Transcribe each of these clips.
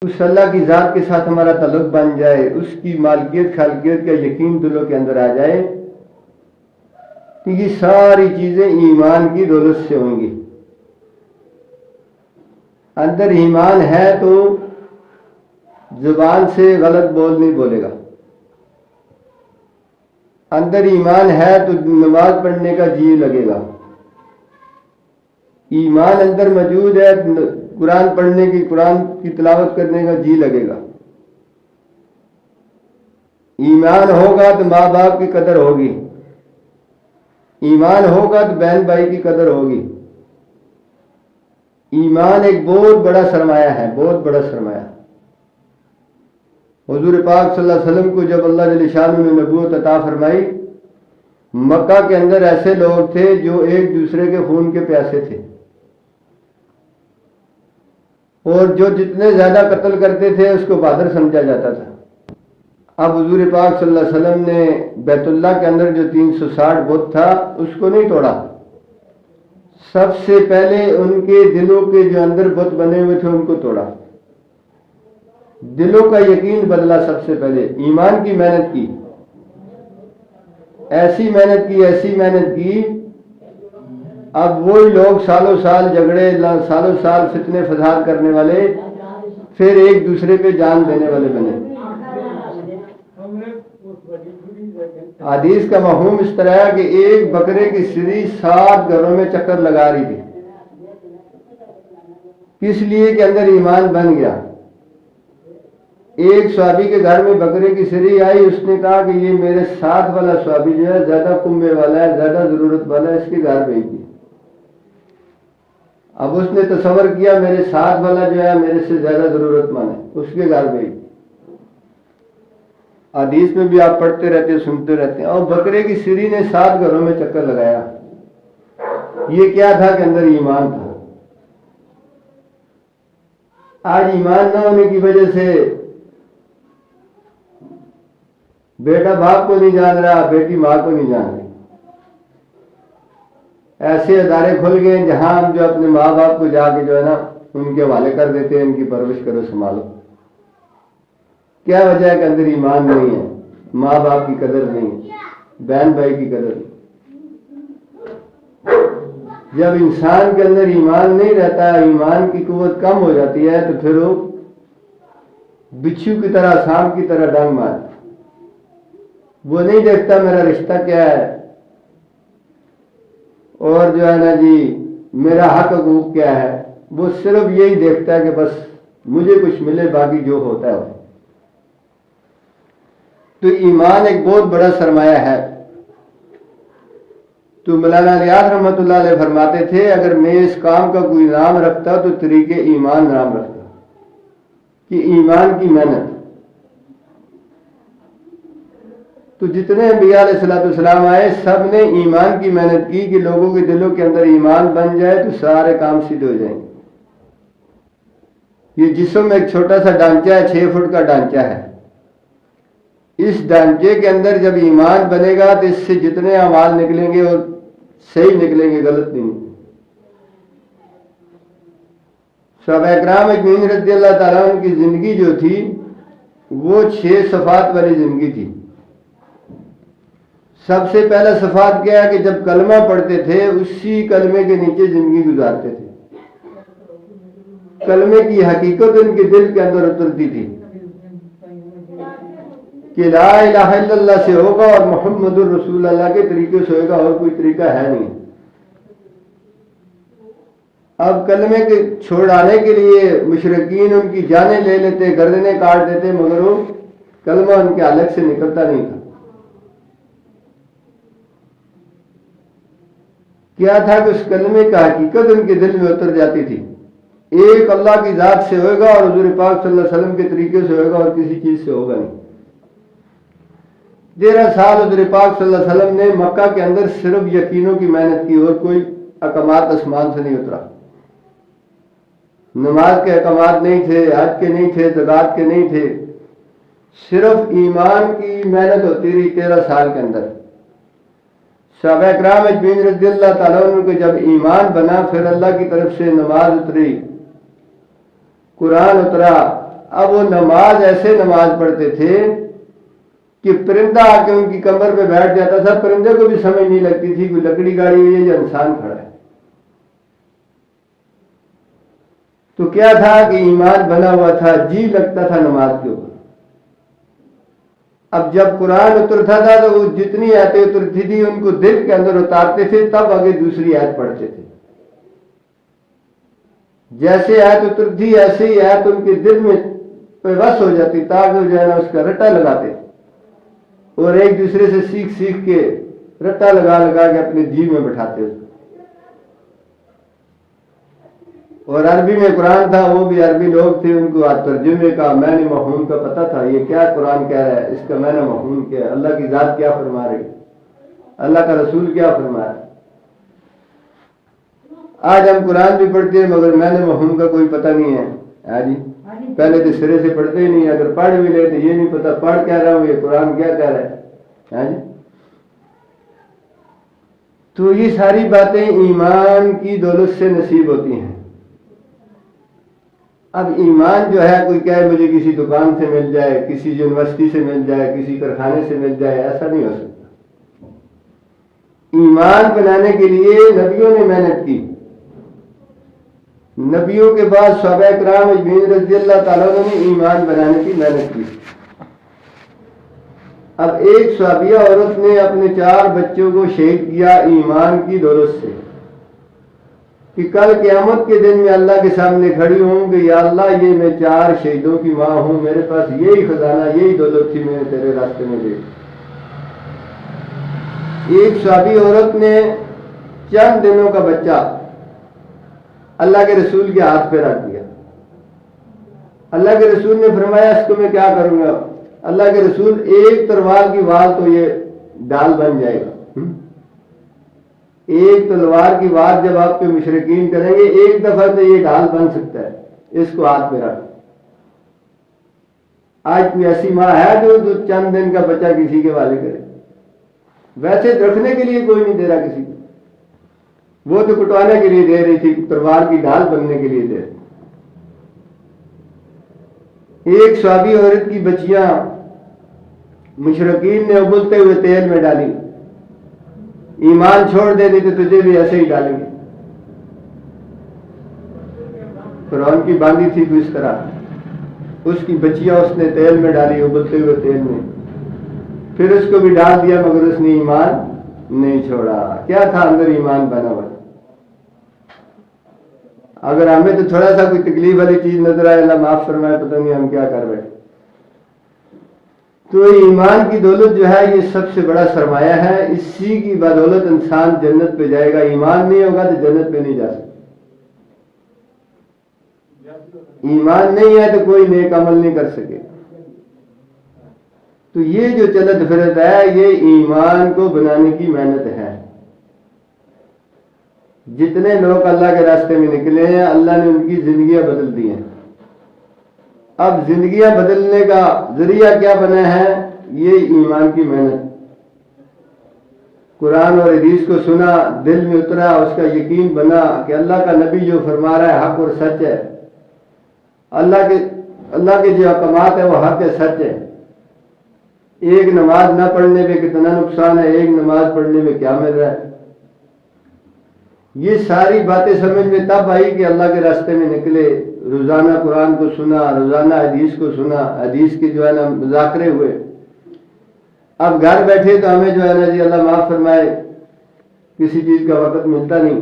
اس اللہ کی ذات کے ساتھ ہمارا تعلق بن جائے، اس کی مالکیت خالقیت کا یقین دلوں کے اندر آ جائے، تو یہ ساری چیزیں ایمان کی دولت سے ہوں گی۔ اندر ایمان ہے تو زبان سے غلط بول نہیں بولے گا، اندر ایمان ہے تو نماز پڑھنے کا جی لگے گا، ایمان اندر موجود ہے، قرآن پڑھنے کی، قرآن کی تلاوت کرنے کا جی لگے گا۔ ایمان ہوگا تو ماں باپ کی قدر ہوگی، ایمان ہوگا تو بہن بھائی کی قدر ہوگی۔ ایمان ایک بہت بڑا سرمایہ ہے، بہت بڑا سرمایہ۔ حضور پاک صلی اللہ علیہ وسلم کو جب اللہ جل شانہ نے نبوت عطا فرمائی، مکہ کے اندر ایسے لوگ تھے جو ایک دوسرے کے خون کے پیاسے تھے، اور جو جتنے زیادہ قتل کرتے تھے اس کو بہادر سمجھا جاتا تھا۔ اب حضور پاک صلی اللہ علیہ وسلم نے بیت اللہ کے اندر جو 360 بت تھا اس کو نہیں توڑا، سب سے پہلے ان کے دلوں کے جو اندر بت بنے ہوئے تھے ان کو توڑا، دلوں کا یقین بدلا۔ سب سے پہلے ایمان کی محنت کی، ایسی محنت کی، ایسی محنت کی، اب وہی لوگ سالوں سال جھگڑے، سالوں سال فتنے فساد کرنے والے پھر ایک دوسرے پہ جان دینے والے بنے۔ حدیث کا مفہوم اس طرح ہے کہ ایک بکرے کی سری 7 گھروں میں چکر لگا رہی تھی، کس لیے کہ اندر ایمان بن گیا۔ ایک صحابی کے گھر میں بکرے کی سری آئی، اس نے کہا کہ یہ میرے ساتھ والا صحابی جو ہے زیادہ کنبے والا ہے، زیادہ ضرورت والا ہے، اس کے گھر بھیج دی۔ اب اس نے تصور کیا میرے ساتھ والا جو ہے میرے سے زیادہ ضرورت مند ہے، اس کے گھر بھیج دی۔ حدیث میں بھی آپ پڑھتے رہتے ہیں، سنتے رہتے ہیں۔ اور بکرے کی سری نے 7 گھروں میں چکر لگایا، یہ کیا تھا کہ اندر ایمان تھا۔ آج ایمان نہ ہونے کی وجہ سے بیٹا باپ کو نہیں جان رہا، بیٹی ماں کو نہیں جان رہی۔ ایسے ادارے کھل گئے جہاں ہم جو اپنے ماں باپ کو جا کے جو ہے نا ان کے حوالے کر دیتے ہیں، ان کی پرورش کرو، سنبھالو۔ کیا وجہ ہے کہ اندر ایمان نہیں ہے، ماں باپ کی قدر نہیں ہے، بہن بھائی کی قدر نہیں۔ جب انسان کے اندر ایمان نہیں رہتا، ایمان کی قوت کم ہو جاتی ہے، تو پھر وہ بچھو کی طرح، سانپ کی طرح ڈنگ مارتا، وہ نہیں دیکھتا میرا رشتہ کیا ہے، اور جو ہے نا جی میرا حق حقوق کیا ہے، وہ صرف یہی دیکھتا ہے کہ بس مجھے کچھ ملے، باقی جو ہوتا ہے۔ تو ایمان ایک بہت بڑا سرمایہ ہے۔ تو مولانا ریاض رحمۃ اللہ علیہ فرماتے تھے اگر میں اس کام کا کوئی نام رکھتا تو طریق ایمان نام رکھتا، کہ ایمان کی محنت۔ تو جتنے انبیاء علیہ السلام آئے سب نے ایمان کی محنت کی کہ لوگوں کے دلوں کے اندر ایمان بن جائے تو سارے کام سیدھے ہو جائیں گے۔ یہ جسم ایک چھوٹا سا ڈھانچہ ہے، 6 فٹ کا ڈھانچہ ہے۔ اس ڈھانچے کے اندر جب ایمان بنے گا تو اس سے جتنے اعمال نکلیں گے اور صحیح نکلیں گے، غلط نہیں۔ صحابہ اکرام اجمعین رضی اللہ تعالیٰ عنہ کی زندگی جو تھی وہ 6 صفات والی زندگی تھی۔ سب سے پہلا صفات کیا ہے کہ جب کلمہ پڑھتے تھے اسی کلمے کے نیچے زندگی گزارتے تھے، کلمے کی حقیقت ان کے دل کے اندر اترتی تھی کہ لا الہ الا اللہ سے ہوگا اور محمد الرسول اللہ کے طریقے سے ہوگا، اور کوئی طریقہ ہے نہیں۔ اب کلمے کے چھوڑانے کے لیے مشرکین ان کی جانیں لے لیتے، گردنیں کاٹ دیتے، مگر وہ کلمہ ان کے حلق سے نکلتا نہیں تھا۔ کیا تھا کہ اس کلمے کا حقیقت ان کے دل میں اتر جاتی تھی، ایک اللہ کی ذات سے ہوگا اور حضور پاک صلی اللہ علیہ وسلم کے طریقے سے ہوگا، اور کسی چیز سے ہوگا نہیں۔ 13 سال حضور پاک صلی اللہ علیہ وسلم نے مکہ کے اندر صرف یقینوں کی محنت کی، اور کوئی احکامات آسمان سے نہیں اترا۔ نماز کے احکامات نہیں تھے، حج کے نہیں تھے، زکات کے نہیں تھے، صرف ایمان کی محنت ہوتی رہی 13 سال کے اندر۔ صحابہ اکرام اجمعین رضی اللہ تعالیٰ عنہ کو جب ایمان بنا، پھر اللہ کی طرف سے نماز اتری، قرآن اترا، اب وہ نماز ایسے نماز پڑھتے تھے کہ پرندہ آ کے ان کی کمر پہ بیٹھ جاتا تھا، پرندے کو بھی سمجھ نہیں لگتی تھی کوئی لکڑی گاڑی ہوئی ہے یا انسان کھڑا ہے۔ تو کیا تھا کہ ایمان بنا ہوا تھا، جی لگتا تھا نماز کے اوپر۔ اب جب قرآن اترتا تھا تو وہ جتنی آیتیں اترتی تھی ان کو دل کے اندر اتارتے تھے، تب آگے دوسری آیت پڑھتے تھے۔ جیسے آیت اترتی ایسے ہی آیت ان کے دل میں بس ہو جاتی، تاکہ وہ جو ہے نا اس کا رٹا لگاتے اور ایک دوسرے سے سیکھ کے رٹا لگا کے اپنے جی میں بٹھاتے۔ اور عربی میں قرآن تھا، وہ بھی عربی لوگ تھے، ان کو ترجمے کا معنی مفہوم کا پتہ تھا، یہ کیا قرآن کہہ رہا ہے، اس کا معنی مفہوم کیا ہے، اللہ کی ذات کیا فرما رہی ہے، اللہ کا رسول کیا فرما رہا ہے۔ آج ہم قرآن بھی پڑھتے ہیں مگر معنی مفہوم کا کوئی پتہ نہیں ہے۔ ہاں جی، پہلے تو سرے سے پڑھتے ہی نہیں، اگر پڑھ بھی لے تو یہ نہیں پتہ پڑھ کیا رہا ہوں، یہ قرآن کیا کہہ رہا ہے۔ ہاں جی، تو یہ ساری باتیں ایمان کی دولت سے نصیب ہوتی ہیں۔ اب ایمان جو ہے کوئی کہے مجھے کسی دکان سے مل جائے، کسی یونیورسٹی سے مل جائے، کسی کارخانے سے مل جائے، ایسا نہیں ہو سکتا۔ ایمان بنانے کے لیے نبیوں نے محنت کی، نبیوں کے بعد صحابہ کرام اجمعین رضی اللہ تعالیٰ عنہ نے ایمان بنانے کی محنت کی۔ اب ایک صحابیہ عورت نے اپنے 4 بچوں کو شہید کیا ایمان کی دولت سے، کہ کل قیامت کے دن میں اللہ کے سامنے کھڑی ہوں کہ یا اللہ یہ میں 4 شہیدوں کی ماں ہوں، میرے پاس یہی خزانہ یہی دولت تھی، میں نے تیرے راستے میں دی۔ ایک صحابی عورت نے چند دنوں کا بچہ اللہ کے رسول کے ہاتھ پہ رکھ دیا۔ اللہ کے رسول نے فرمایا اس کو میں کیا کروں گا؟ اللہ کے رسول ایک تلوار کی وار تو یہ ڈال بن جائے گا، ایک تلوار کی وار جب آپ پہ مشرکین کریں گے ایک دفعہ تو یہ ڈھال بن سکتا ہے، اس کو ہاتھ پہ رکھ۔ آج کوئی ایسی ماں ہے جو چند دن کا بچہ کسی کے حوالے کرے؟ ویسے رکھنے کے لیے کوئی نہیں دے رہا کسی کو، وہ تو کٹوانے کے لیے دے رہی تھی، تلوار کی ڈھال بننے کے لیے دے رہی۔ ایک صحابی عورت کی بچیاں مشرکین نے ابلتے ہوئے تیل میں ڈالی، ایمان چھوڑ دے دی تو تجھے بھی ایسے ہی ڈالیں گے۔ فرعون کی باندھی تھی تو اس طرح اس کی بچیاں اس نے تیل میں ڈالی، ابلتے ہوئے تیل میں، پھر اس کو بھی ڈال دیا مگر اس نے ایمان نہیں چھوڑا۔ کیا تھا اندر ایمان بنا ہوا۔ اگر ہمیں تو تھوڑا سا کوئی تکلیف والی چیز نظر آئے اللہ معاف فرمائے، پتہ نہیں ہم کیا کر رہے۔ تو ایمان کی دولت جو ہے یہ سب سے بڑا سرمایہ ہے، اسی کی بدولت انسان جنت پہ جائے گا۔ ایمان نہیں ہوگا تو جنت پہ نہیں جا سکتا۔ ایمان نہیں ہے تو کوئی نیک عمل نہیں کر سکے۔ تو یہ جو چلت پھرت ہے یہ ایمان کو بنانے کی محنت ہے۔ جتنے لوگ اللہ کے راستے میں نکلے ہیں اللہ نے ان کی زندگیاں بدل دی ہیں۔ اب زندگیاں بدلنے کا ذریعہ کیا بنا ہے؟ یہ ایمان کی محنت۔ قرآن اور حدیث کو سنا، دل میں اترا، اس کا یقین بنا کہ اللہ کا نبی جو فرما رہا ہے حق اور سچ ہے، اللہ کے جو احکامات ہیں وہ حق ہے، سچ ہے۔ ایک نماز نہ پڑھنے پہ کتنا نقصان ہے، ایک نماز پڑھنے میں کیا مل رہا ہے۔ یہ ساری باتیں سمجھ میں تب آئی کہ اللہ کے راستے میں نکلے، روزانہ قرآن کو سنا، روزانہ حدیث کو سنا، حدیث کے جو ہے نا مذاکرے ہوئے۔ اب گھر بیٹھے تو ہمیں جو ہے نا جی اللہ معاف فرمائے کسی چیز کا وقت ملتا نہیں،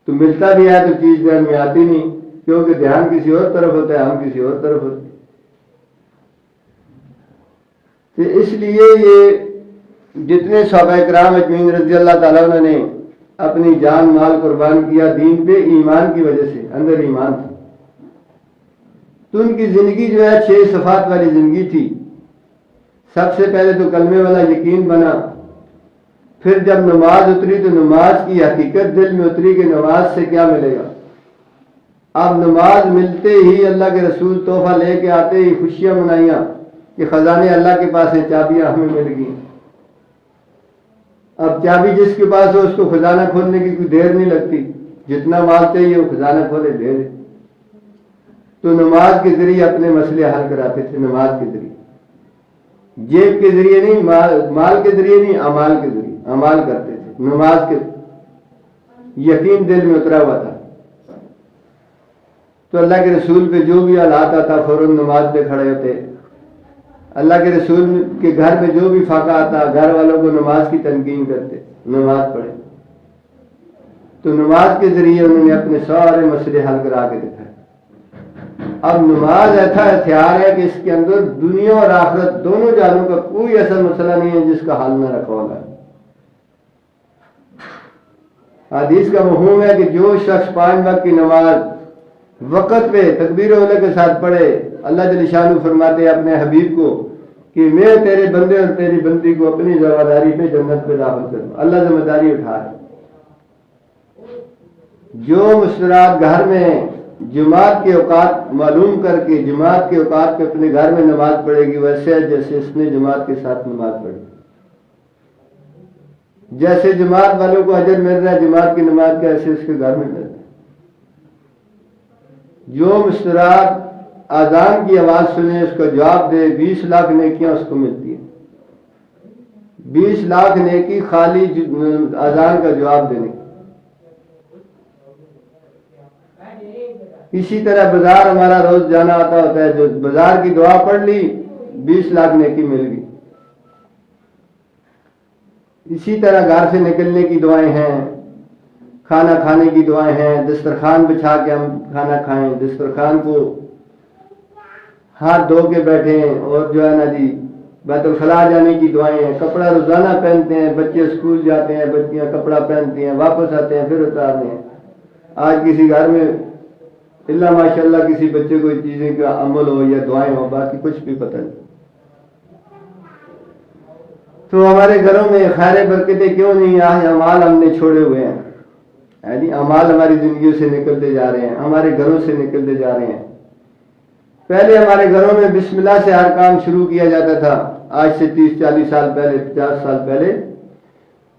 تو ملتا بھی ہے تو چیز ذہن میں آتی نہیں، کیونکہ دھیان کسی اور طرف ہوتا ہے، ہم کسی اور طرف ہوتے ہیں۔ تو اس لیے یہ جتنے صحابہ کرام اجمعین رضی اللہ تعالیٰ عنہ نے اپنی جان مال قربان کیا دین پہ، ایمان کی وجہ سے، اندر ایمان تھا، تو ان کی زندگی جو ہے 6 صفات والی زندگی تھی۔ سب سے پہلے تو کلمے والا یقین بنا، پھر جب نماز اتری تو نماز کی حقیقت دل میں اتری کہ نماز سے کیا ملے گا۔ اب نماز ملتے ہی اللہ کے رسول تحفہ لے کے آتے ہی خوشیاں منائیاں کہ خزانے اللہ کے پاس ہیں، چابیاں ہمیں مل گئی۔ اب چابی جس کے پاس ہو اس کو خزانہ کھولنے کی کوئی دیر نہیں لگتی، جتنا مال چاہیے وہ خزانہ کھولے دے دے۔ تو نماز کے ذریعے اپنے مسئلے حل کراتے تھے، نماز کے ذریعے، جیب کے ذریعے نہیں، مال کے ذریعے نہیں، اعمال کے ذریعے اعمال کرتے تھے، نماز کے یقین دل میں اترا ہوا تھا۔ تو اللہ کے رسول پہ جو بھی حالات آتا فوراً نماز پہ کھڑے ہوتے، اللہ کے رسول کے گھر میں جو بھی فاقہ آتا گھر والوں کو نماز کی تلقین کرتے، نماز پڑھے۔ تو نماز کے ذریعے انہوں نے اپنے سارے مسئلے حل کرا کے دکھائے۔ اب نماز ایسا ہتھیار ہے کہ اس کے اندر دنیا اور آخرت دونوں جہانوں کا کوئی ایسا مسئلہ نہیں ہے جس کا حل نہ رکھا ہوگا۔ حدیث کا مفہوم ہے کہ جو شخص 5 وقت کی نماز وقت پہ تکبیر اولیٰ کے ساتھ پڑھے، اللہ جل شانہ فرماتے ہیں اپنے حبیب کو کہ میں تیرے بندے اور تیری بندی کو اپنی ذمہ داری پہ جنت پہ داخل کروں، اللہ ذمہ داری اٹھا ہے۔ جو مسترات گھر میں جماعت کے اوقات معلوم کر کے جماعت کے اوقات پہ اپنے گھر میں نماز پڑھے گی، ویسے جیسے اس نے جماعت کے ساتھ نماز پڑھی، جیسے جماعت والوں کو اجر مل رہا ہے جماعت کی نماز کا، ایسے اس کے گھر میں مل رہا ہے۔ جو مسترات اذان کی آواز سنے اس کا جواب دے، 20 لاکھ نیکیاں اس کو ملتی ہیں، 20 لاکھ نیکی خالی اذان کا جواب دینے کی۔ اسی طرح بازار ہمارا روز جانا آتا ہوتا ہے، جو بازار کی دعا پڑھ لی 20 لاکھ نیکی مل گئی۔ اسی طرح گھر سے نکلنے کی دعائیں ہیں، کھانا کھانے کی دعائیں ہیں، دسترخوان بچھا کے ہم کھانا کھائیں، دسترخوان کو ہاتھ دھو کے بیٹھیں، اور جو ہے نا جی بیت الخلاء جانے کی دعائیں ہیں، کپڑا روزانہ پہنتے ہیں، بچے اسکول جاتے ہیں، بچیاں کپڑا پہنتی ہیں، واپس آتے ہیں پھر اتارتے ہیں۔ آج کسی گھر میں اللہ ماشاءاللہ کسی بچے کو اس چیزیں کا عمل ہو یا دعائیں ہو، باقی کچھ بھی پتہ نہیں۔ تو ہمارے گھروں میں خیر برکتیں کیوں نہیں؟ آج اعمال ہم نے چھوڑے ہوئے ہیں، یعنی اعمال ہماری زندگیوں سے نکلتے جا رہے ہیں، ہمارے گھروں سے نکلتے جا رہے ہیں۔ پہلے ہمارے گھروں میں بسم اللہ سے ہر کام شروع کیا جاتا تھا، آج سے 30-40 سال پہلے، 50 سال پہلے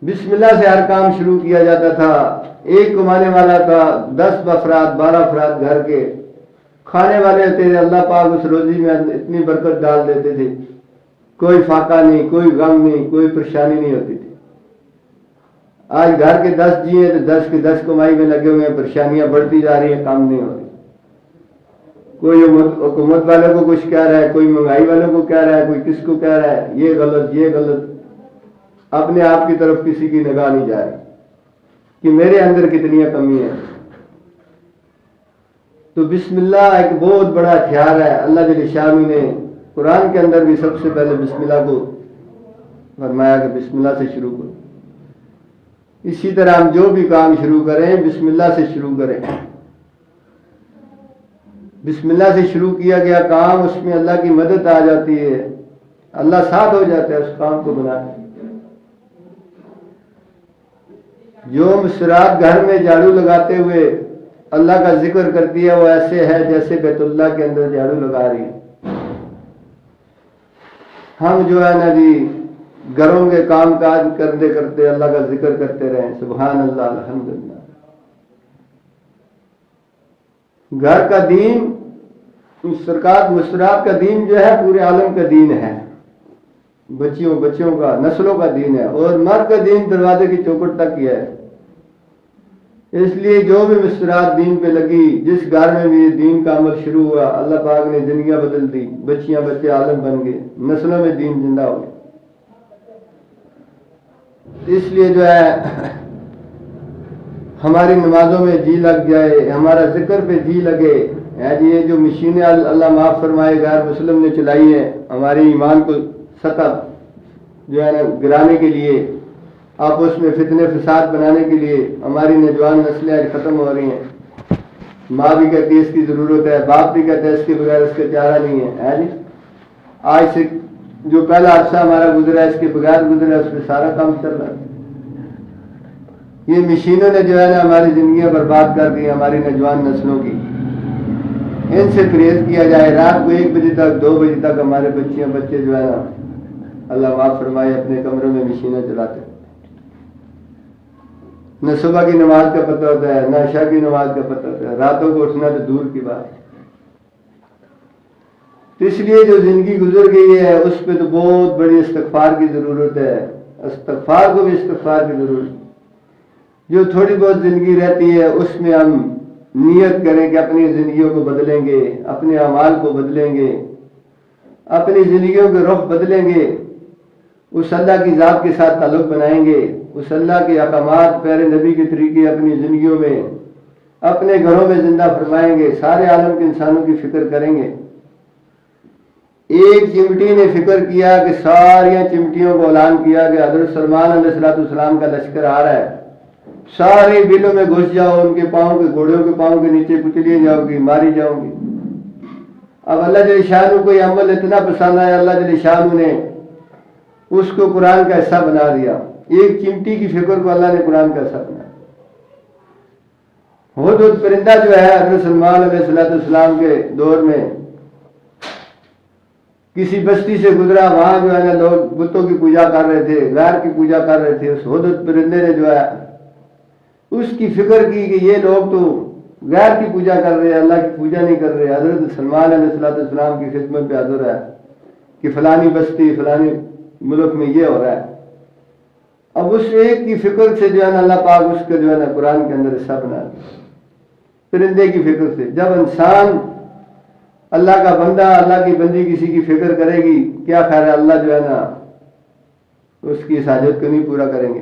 بسم اللہ سے ہر کام شروع کیا جاتا تھا۔ ایک کمانے والا تھا، 10 افراد 12 افراد گھر کے کھانے والے ہوتے تھے، اللہ پاک اس روزی میں اتنی برکت ڈال دیتے تھے، کوئی فاقہ نہیں، کوئی غم نہیں، کوئی پریشانی نہیں ہوتی تھی۔ آج گھر کے 10 جی ہیں تو 10 کے 10 کمائی میں لگے ہوئے ہیں، پریشانیاں بڑھتی جا رہی ہیں، کام نہیں ہو رہی۔ کوئی حکومت والوں کو کچھ کہہ رہا ہے، کوئی مہنگائی والوں کو کہہ رہا ہے، کوئی کس کو کہہ رہا ہے، یہ غلط یہ غلط، اپنے آپ کی طرف کسی کی نگاہ نہیں جا رہی کہ میرے اندر کتنی کمی ہے۔ تو بسم اللہ ایک بہت بڑا ہتھیار ہے۔ اللہ جل شانہ نے قرآن کے اندر بھی سب سے پہلے بسم اللہ کو فرمایا کہ بسم اللہ سے شروع کرو۔ اسی طرح ہم جو بھی کام شروع کریں بسم اللہ سے شروع کریں۔ بسم اللہ سے شروع کیا گیا کام، اس میں اللہ کی مدد آ جاتی ہے، اللہ ساتھ ہو جاتا ہے اس کام کو بنانے۔ جو مسرات گھر میں جھاڑو لگاتے ہوئے اللہ کا ذکر کرتی ہے وہ ایسے ہے جیسے بیت اللہ کے اندر جھاڑو لگا رہی ہے۔ ہم جو ہے نا جی گھروں کے کام کاج کرتے کرتے اللہ کا ذکر کرتے رہیں، سبحان اللہ الحمدللہ۔ گھر کا دین، مسرات کا دین جو ہے پورے عالم کا دین ہے، بچیوں کا نسلوں کا دین ہے، اور مرد کا دین دروازے کی چوکھٹ تک ہی ہے۔ اس لیے جو بھی مسرات دین پہ لگی، جس گھر میں بھی دین کا عمل شروع ہوا، اللہ پاک نے زندگیاں بدل دی، بچیاں بچے عالم بن گئے، نسلوں میں دین زندہ ہو گیا۔ اس لیے جو ہے ہماری نمازوں میں جی لگ جائے، ہمارا ذکر پہ جی لگے۔ یہ جو مشینیں اللہ معاف فرمائے غیر مسلم نے چلائی ہیں ہماری ایمان کو سطح جو ہے نا گرانے کے لیے، آپس میں فتنے فساد بنانے کے لیے، ہماری نوجوان نسلیں آج ختم ہو رہی ہیں۔ ماں بھی کہتی ہے اس کی ضرورت ہے، باپ بھی کہتا ہے اس کے بغیر اس کا چارہ نہیں ہے جی۔ آج سے جو پہلا عرصہ ہمارا گزرا ہے اس کے بغیر گزرا ہے، اس پہ سارا کام چل رہا ہے۔ یہ مشینوں نے جو ہے نا ہماری زندگیاں برباد کر دی، ہماری نوجوان نسلوں کی۔ ان سے پرہیز کیا جائے۔ رات کو 1 بجے تک 2 بجے تک ہمارے بچے جو ہے نا اللہ معاف فرمائے اپنے کمروں میں مشینیں چلاتے، نہ صبح کی نماز کا پتہ ہوتا ہے، نہ عشاء کی نماز کا پتہ ہوتا ہے، راتوں کو اٹھنا تو دور کی بات ہے۔ اس لیے جو زندگی گزر گئی ہے اس پہ تو بہت بڑی استغفار کی ضرورت ہے، استغفار کو بھی استغفار کی ضرورت ہے۔ جو تھوڑی بہت زندگی رہتی ہے اس میں ہم نیت کریں کہ اپنی زندگیوں کو بدلیں گے، اپنے اعمال کو بدلیں گے، اپنی زندگیوں کے رخ بدلیں گے، اس اللہ کی ذات کے ساتھ تعلق بنائیں گے، اس اللہ کے احکامات پیارے نبی کے طریقے اپنی زندگیوں میں اپنے گھروں میں زندہ فرمائیں گے، سارے عالم کے انسانوں کی فکر کریں گے۔ ایک چمٹی نے فکر کیا کہ ساری چمٹیوں کو اعلان کیا کہ حضرت سلمان علیہ السلام کا لشکر آ رہا ہے، سارے بلوں میں گھس جاؤ، ان کے پاؤں کے گھوڑوں کے پاؤں کے نیچے کچلی جاؤ گی، ماری جاؤ گی۔ اب اللہ جل شانہ کو یہ عمل اتنا پسند آیا، اللہ جل شانہ نے اس کو قرآن کا حصہ بنا دیا۔ ایک چمٹی کی فکر کو اللہ نے قرآن کا حصہ بنا دیا۔ ہدہد پرندہ جو ہے حضرت سلمان علیہ السلام کے دور میں کسی بستی سے گزرا، وہاں جو ہے نا لوگ بتوں کی پوجا کر رہے تھے، غیر کی پوجا کر رہے تھے۔ اس ہدہد پرندے نے جو ہے اس کی فکر کی کہ یہ لوگ تو غیر کی پوجا کر رہے ہیں، اللہ کی پوجا نہیں کر رہے۔ حضرت سلمان علیہ السلام کی خدمت پہ حاضر ہے کہ فلانی بستی فلانی ملک میں یہ ہو رہا ہے۔ اب اس ایک کی فکر سے جو ہے نا اللہ پاک اس کا جو ہے نا قرآن کے اندر حصہ بنا دیا، پرندے کی فکر سے۔ جب انسان اللہ کا بندہ اللہ کی بندی کسی کی فکر کرے گی، کیا خیر ہے اللہ جو ہے نا اس کی اس حاجت کو نہیں پورا کریں گے۔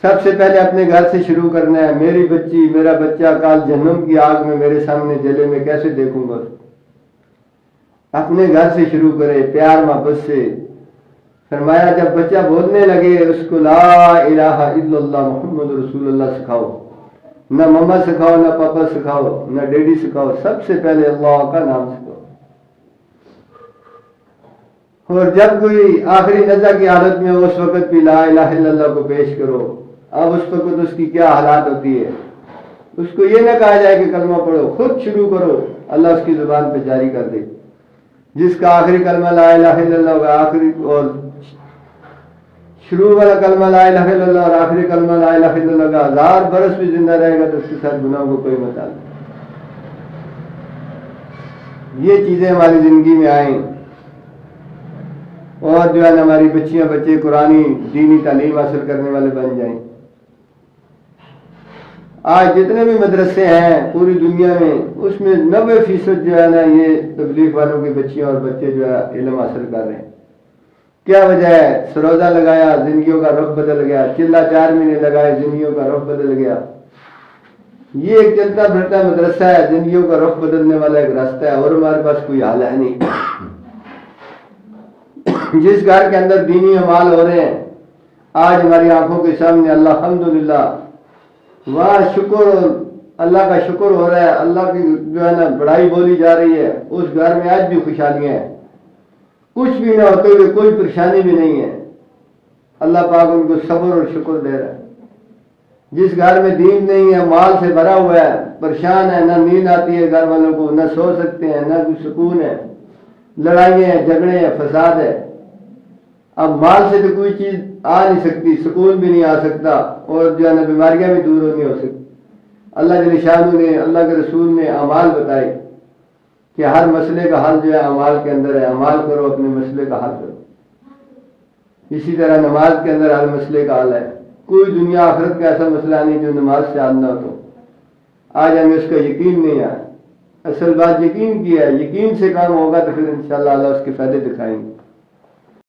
سب سے پہلے اپنے گھر سے شروع کرنا ہے۔ میری بچی میرا بچہ کال جہنم کی آگ میں میرے سامنے جلے میں کیسے دیکھوں گا؟ اپنے گھر سے شروع کرے، پیار محبت سے۔ فرمایا جب بچہ بولنے لگے اس کو لا الہ الا اللہ محمد رسول اللہ سکھاؤ، نہ مما سکھاؤ، نہ پاپا سکھاؤ، نہ ڈیڈی سکھاؤ، سب سے پہلے اللہ کا نام سکھاؤ۔ اور جب کوئی آخری نزع کی حالت میں اس وقت بھی لا الہ الا اللہ کو پیش کرو۔ اب اس وقت اس کی کیا حالات ہوتی ہے، اس کو یہ نہ کہا جائے کہ کلمہ پڑھو، خود شروع کرو، اللہ اس کی زبان پہ جاری کر دے۔ جس کا آخری کلمہ لا الہ الا اللہ ہوگا، آخری اور شروع والا کلمہ لا الہ الا اللہ اور آخری کلمہ لا الہ الا اللہ کا 1000 برس بھی زندہ رہے گا تو اس کے ساتھ گناہوں کو کوئی متعلق۔ یہ چیزیں ہماری زندگی میں آئیں اور جو ہے نا ہماری بچیاں بچے قرآنی دینی تعلیم حاصل کرنے والے بن جائیں۔ آج جتنے بھی مدرسے ہیں پوری دنیا میں، اس میں 90% جو ہے نا یہ تبلیغ والوں کی بچیاں اور بچے جو ہے علم حاصل کر رہے ہیں۔ کیا وجہ ہے؟ سروزہ لگایا زندگیوں کا رخ بدل گیا، چلا 4 مہینے لگائے زندگیوں کا رخ بدل گیا۔ یہ ایک چلتا پھرتا مدرسہ ہے، زندگیوں کا رخ بدلنے والا ایک راستہ ہے، اور ہمارے پاس کوئی حال ہے نہیں۔ جس گھر کے اندر دینی اعمال ہو رہے ہیں آج ہماری آنکھوں کے سامنے، الحمدللہ وہاں شکر اور اللہ کا شکر ہو رہا ہے، اللہ کی جو ہے نا بڑائی بولی جا رہی ہے، اس گھر میں آج بھی خوشحالیاں ہیں، کچھ بھی نہ ہوتے ہوئے کوئی پریشانی بھی نہیں ہے۔ اللہ پاک ان کو صبر اور شکر دے رہا ہے۔ جس گھر میں دین نہیں ہے، مال سے بھرا ہوا ہے، پریشان ہے، نہ نیند آتی ہے گھر والوں کو، نہ سو سکتے ہیں، نہ کوئی سکون ہے، لڑائیاں ہیں، جھگڑے ہیں، فساد ہے۔ اب مال سے تو کوئی چیز آ نہیں سکتی، سکون بھی نہیں آ سکتا، اور جو ہے نا بیماریاں بھی دور نہیں ہو سکتی۔ اللہ جل شانہ نے، اللہ کے رسول نے اعمال بتائے کہ ہر مسئلے کا حل جو ہے اعمال کے اندر ہے، اعمال کرو اپنے مسئلے کا حل کرو۔ اسی طرح نماز کے اندر ہر مسئلے کا حل ہے، کوئی دنیا آخرت کا ایسا مسئلہ نہیں جو نماز سے حل نہ ہو۔ آج ہمیں اس کا یقین نہیں ہے، اصل بات یقین کی ہے، یقین سے کام ہوگا تو پھر انشاءاللہ اللہ اس کے فائدے دکھائیں گے۔